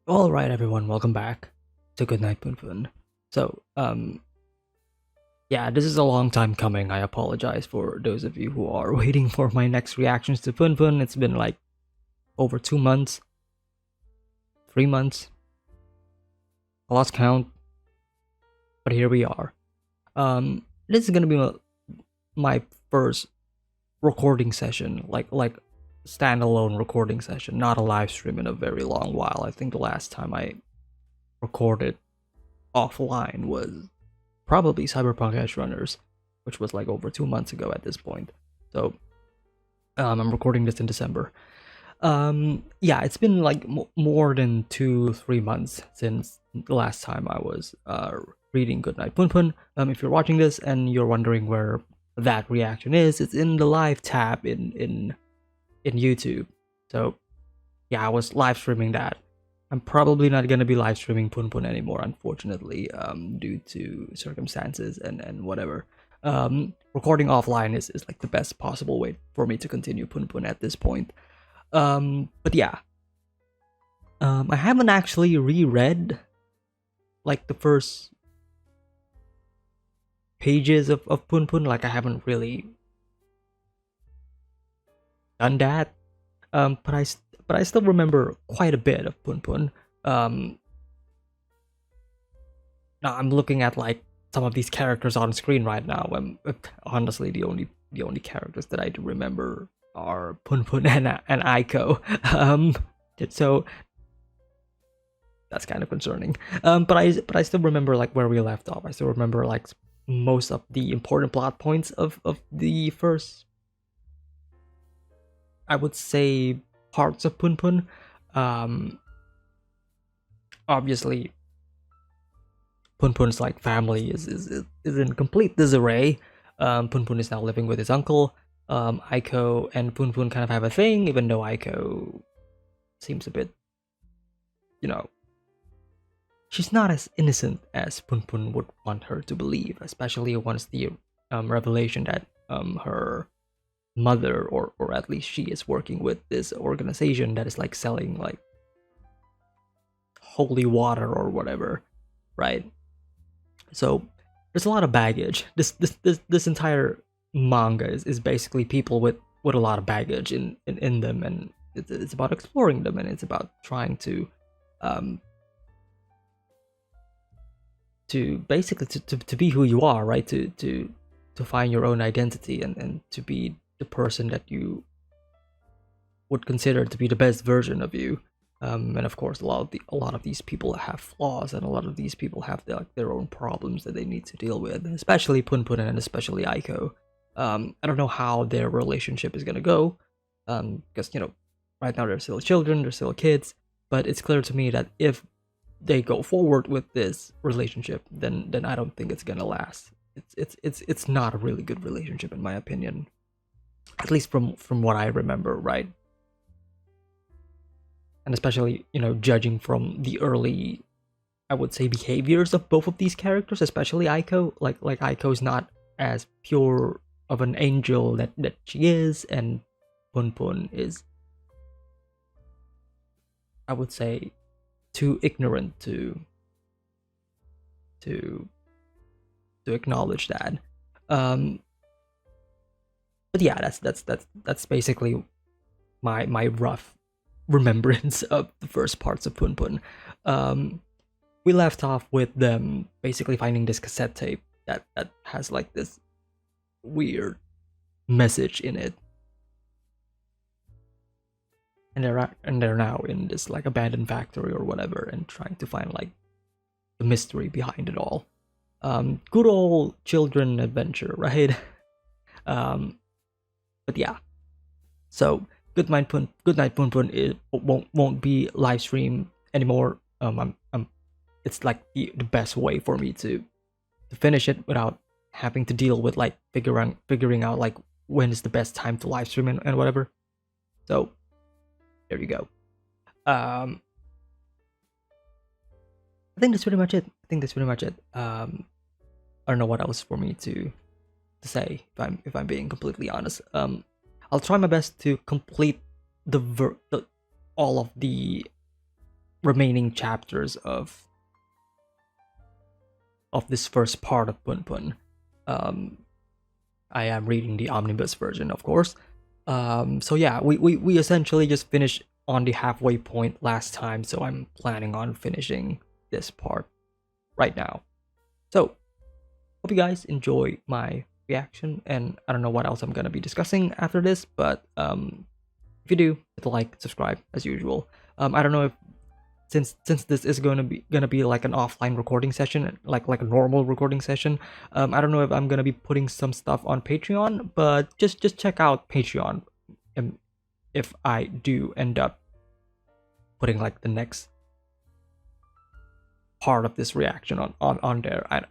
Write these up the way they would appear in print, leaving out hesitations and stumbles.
All right, everyone, welcome back to Goodnight Punpun. So, yeah, this is a long time coming. I apologize for those of you who are waiting for my next reactions to Punpun. It's been like over 2 months, 3 months. I lost count, but here we are. This is gonna be my first recording session, like standalone recording session, not a live stream in a very long while. I think the last time I recorded offline was probably Cyberpunk Edge Runners, which was like over 2 months ago at this point. So I'm recording this in December. Yeah, it's been like more than 2-3 months since the last time I was reading Goodnight Punpun. If you're watching this and you're wondering where that reaction is, it's in the live tab in YouTube. So yeah, I was live streaming that. I'm probably not gonna be live streaming Punpun anymore, unfortunately, due to circumstances and whatever. Recording offline is like the best possible way for me to continue Punpun at this point. But yeah, I haven't actually reread like the first pages of Punpun. Like I haven't really done that. But I still remember quite a bit of Punpun. Um, Now I'm looking at like some of these characters on screen right now. Honestly, the only characters that I do remember are Punpun and Aiko. So that's kind of concerning. But I still remember like where we left off. I still remember like most of the important plot points of the first, I would say, parts of Punpun. Um, Obviously, Punpun's like family is in complete disarray. Punpun is now living with his uncle. Aiko and Punpun kind of have a thing, even though Aiko seems a bit, you know, she's not as innocent as Punpun would want her to believe, especially once the revelation that her mother, or at least she, is working with this organization that is like selling like holy water or whatever, right? So there's a lot of baggage. This entire manga is basically people with a lot of baggage in them, and it's about exploring them, and it's about trying um to basically to be who you are, right? To find your own identity, and to be the person that you would consider to be the best version of you. And of course, a lot of these people have flaws, and a lot of these people have their own problems that they need to deal with, especially Punpun and especially Aiko. I don't know how their relationship is gonna go, because right now they're still children, they're still kids. But it's clear to me that if they go forward with this relationship, then I don't think it's gonna last. It's not a really good relationship in my opinion, at least from what I remember, right? And especially judging from the early, I would say, behaviors of both of these characters, especially Aiko. Like Aiko's not as pure of an angel that she is, and Punpun is, I would say, too ignorant to to acknowledge that. Um, but yeah, that's basically my rough remembrance of the first parts of Punpun. Um, we left off with them basically finding this cassette tape that has like this weird message in it, and they're now in this like abandoned factory or whatever, and trying to find like the mystery behind it all. Good old children adventure, right? um, but yeah, so Goodnight Punpun won't be live stream anymore. It's like the best way for me to finish it without having to deal with like figuring out like when is the best time to live stream and whatever. So there you go. Um, I think that's pretty much it. I don't know what else for me to say if I'm being completely honest. I'll try my best to complete the all of the remaining chapters of this first part of Punpun. I am reading the omnibus version, of course. So yeah, we essentially just finished on the halfway point last time, so I'm planning on finishing this part right now. So, hope you guys enjoy my reaction, and I don't know what else I'm gonna be discussing after this, but if you do, hit the like, subscribe as usual. I don't know if since this is gonna be like an offline recording session, like a normal recording session. I don't know if I'm gonna be putting some stuff on Patreon, but just check out Patreon. If I do end up putting like the next part of this reaction on there, I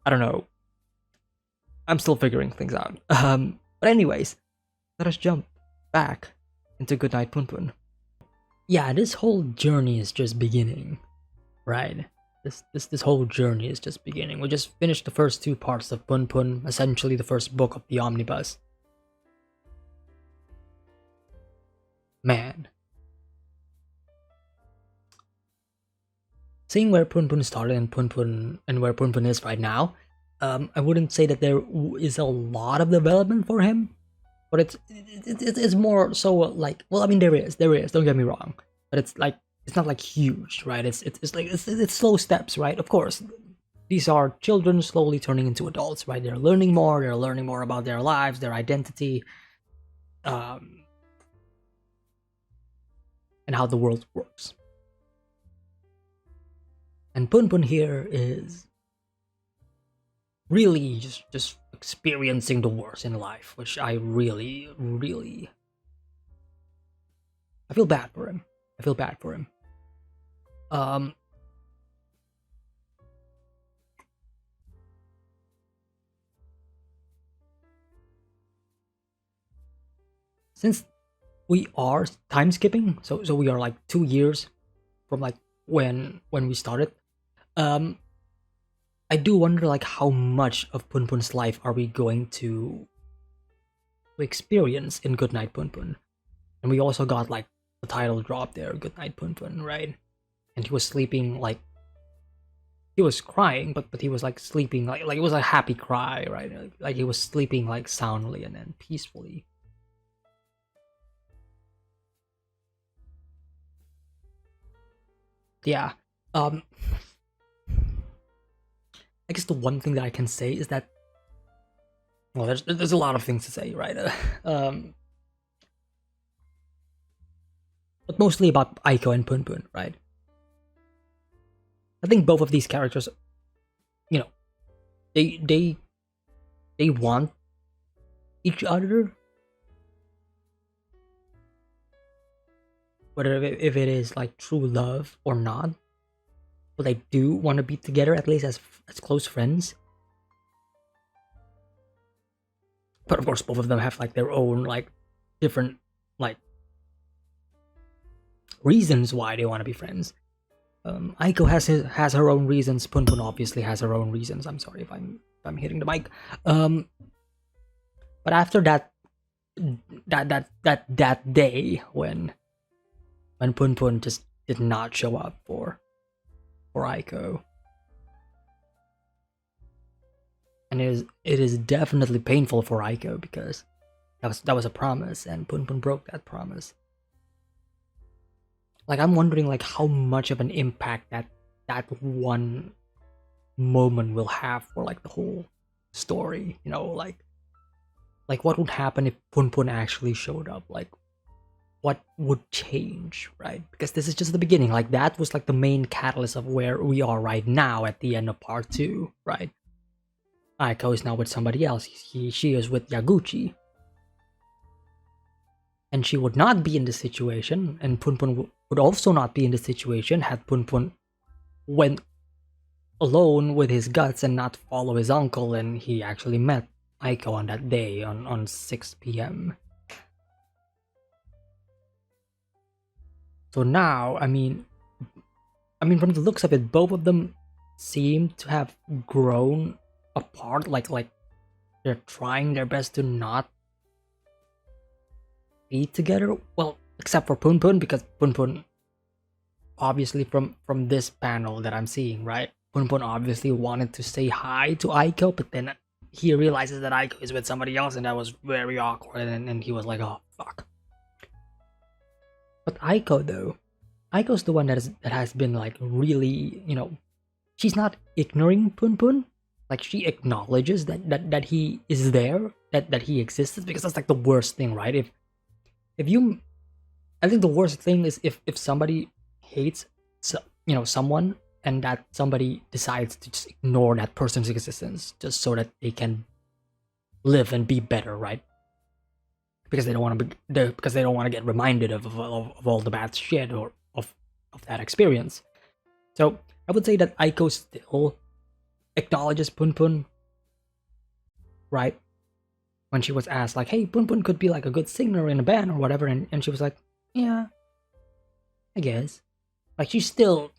don't know. I'm still figuring things out. But anyways, let us jump back into Goodnight Punpun. Yeah, this whole journey is just beginning, right? This whole journey is just beginning. We just finished the first two parts of Punpun, essentially the first book of the omnibus. Man. Seeing where Punpun started and where Punpun is right now, I wouldn't say that there is a lot of development for him, but it's more so like, well, I mean there is, don't get me wrong, but it's like, it's not like huge, right? It's like it's slow steps, right? Of course, these are children slowly turning into adults, right? They're learning more about their lives, their identity, and how the world works. And Punpun here is really just experiencing the worst in life, which I really I feel bad for him. Since we are time skipping, so we are like 2 years from like when we started. I do wonder like how much of Punpun's life are we going to experience in Goodnight Punpun. And we also got like the title drop there, Goodnight Punpun, right? And he was sleeping like, he was crying, but he was like sleeping like it was a happy cry, right? Like he was sleeping like soundly and then peacefully. Yeah. I guess the one thing that I can say is that, well, there's a lot of things to say, right? But mostly about Aiko and Punpun, right? I think both of these characters, you know, they want each other, whether if it is like true love or not, but they do want to be together, at least as close friends. But of course, both of them have like their own like different like reasons why they want to be friends. Aiko has her own reasons. Punpun obviously has her own reasons. I'm sorry if I'm hitting the mic. But after that day when Punpun just did not show up for Aiko, and it is definitely painful for Aiko because that was a promise, and Punpun broke that promise. Like, I'm wondering like how much of an impact that one moment will have for like the whole story, you know, like what would happen if Punpun actually showed up, like what would change, right? Because this is just the beginning. Like, that was like the main catalyst of where we are right now at the end of part 2, right? Aiko is now with somebody else. She is with Yaguchi. And she would not be in this situation, and Punpun would also not be in this situation had Punpun went alone with his guts and not follow his uncle, and he actually met Aiko on that day on 6 p.m. So now, I mean, from the looks of it, both of them seem to have grown apart. Like they're trying their best to not be together. Well, except for Punpun, because Punpun obviously from this panel that I'm seeing, right? Punpun obviously wanted to say hi to Aiko, but then he realizes that Aiko is with somebody else, and that was very awkward. And he was like, "Oh fuck." But Aiko though, Aiko's the one that has been like really, she's not ignoring Punpun. Like she acknowledges that he is there, that he exists, because that's like the worst thing, right? If you, I think the worst thing is if somebody hates someone, and that somebody decides to just ignore that person's existence just so that they can live and be better, right? Because they don't want to because they don't want to get reminded of all the bad shit or of that experience. So I would say that Aiko still acknowledges Punpun, right? When she was asked like, "Hey, Punpun could be like a good singer in a band or whatever," and she was like, "Yeah, I guess." Like she still,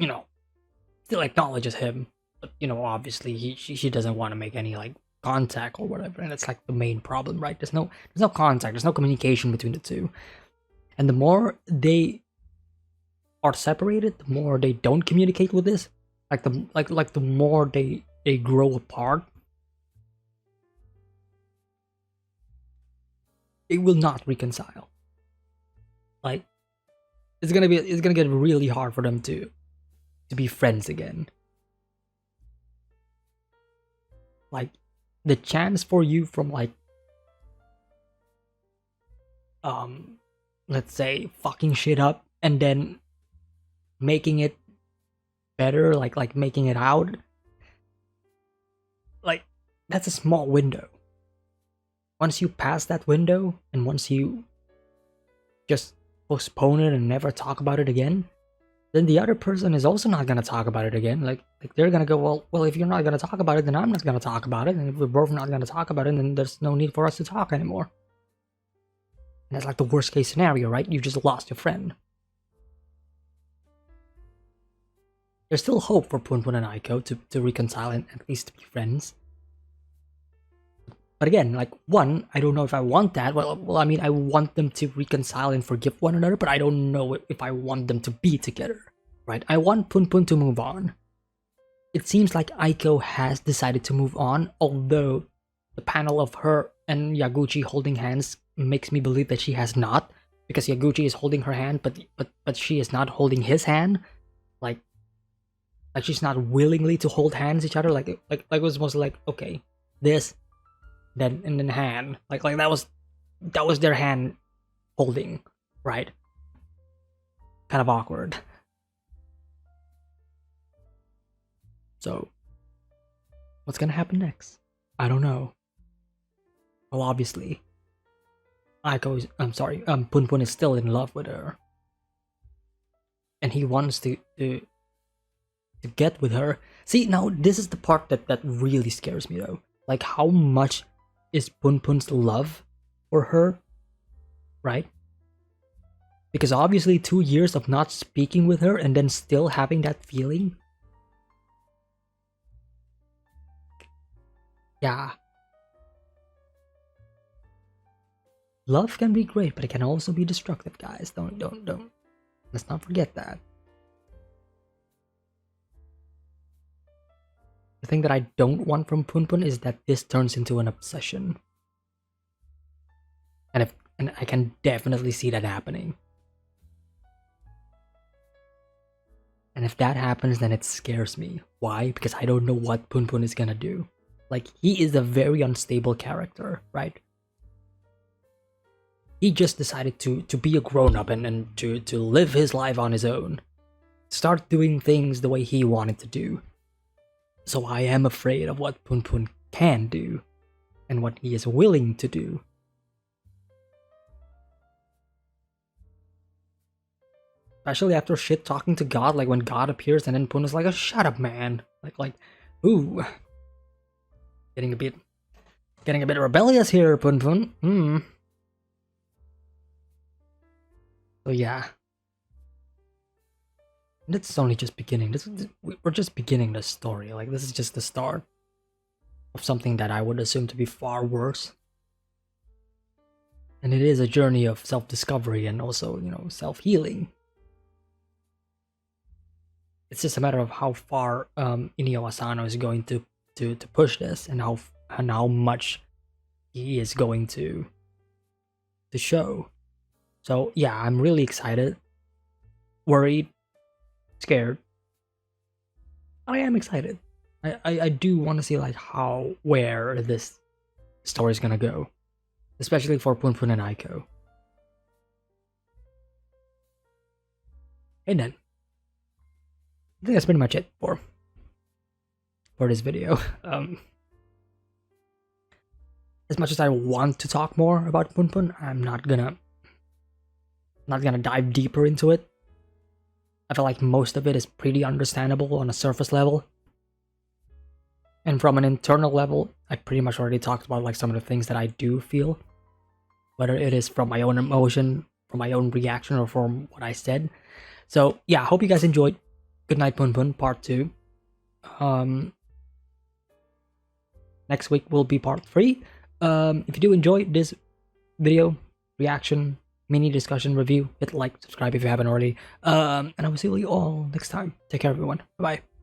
still acknowledges him, but obviously she doesn't want to make any like contact or whatever, and that's like the main problem, right? There's no contact, there's no communication between the two, and the more they are separated, the more they don't communicate with this, like the more they grow apart, they will not reconcile. Like it's gonna get really hard for them to be friends again. Like the chance for you from like let's say fucking shit up and then making it better, like making it out, like that's a small window. Once you pass that window, and once you just postpone it and never talk about it again, then the other person is also not gonna talk about it again. Like they're gonna go, well, if you're not gonna talk about it, then I'm not gonna talk about it. And if we're both not gonna talk about it, then there's no need for us to talk anymore. And that's like the worst case scenario, right? You just lost your friend. There's still hope for Punpun and Aiko to reconcile and at least to be friends. But again, like one, I don't know if I want that. Well, I mean, I want them to reconcile and forgive one another, but I don't know if I want them to be together, right? I want Punpun to move on. It seems like Aiko has decided to move on, although the panel of her and Yaguchi holding hands makes me believe that she has not, because Yaguchi is holding her hand, but she is not holding his hand. Like she's not willingly to hold hands each other. Like it was mostly like, okay, this, then and then hand. Like that was their hand holding, right? Kind of awkward. So what's gonna happen next? I don't know. Well, obviously, Punpun is still in love with her, and he wants to get with her. See, now this is the part that really scares me though. Like how much is Punpun's love for her, right? Because obviously 2 years of not speaking with her and then still having that feeling. Yeah. Love can be great, but it can also be destructive, guys. Don't. Let's not forget that. The thing that I don't want from Punpun is that this turns into an obsession. And I can definitely see that happening. And if that happens, then it scares me. Why? Because I don't know what Punpun is gonna do. Like, he is a very unstable character, right? He just decided to be a grown-up and to live his life on his own. Start doing things the way he wanted to do. So I am afraid of what Punpun can do, and what he is willing to do. Especially after shit talking to God, like when God appears and then Pun is like, oh, shut up, man. Like, ooh. Getting a bit rebellious here, Punpun. So yeah. This is only just beginning. We're just beginning the story. Like, this is just the start of something that I would assume to be far worse. And it is a journey of self-discovery and also, self-healing. it's just a matter of how far Inio Asano is going to push this, and how much he is going to show. So yeah, I'm really excited, worried, scared. I am excited. I do want to see like where this story is gonna go, especially for Punpun and Aiko. And then I think that's pretty much it for this video. As much as I want to talk more about Punpun, I'm not gonna dive deeper into it. I feel like most of it is pretty understandable on a surface level. And from an internal level, I pretty much already talked about like some of the things that I do feel. Whether it is from my own emotion, from my own reaction, or from what I said. So yeah, I hope you guys enjoyed Goodnight Punpun Part 2. Next week will be Part 3. If you do enjoy this video, reaction, mini discussion, review, hit like, subscribe if you haven't already. And I will see you all next time. Take care, everyone. Bye-bye.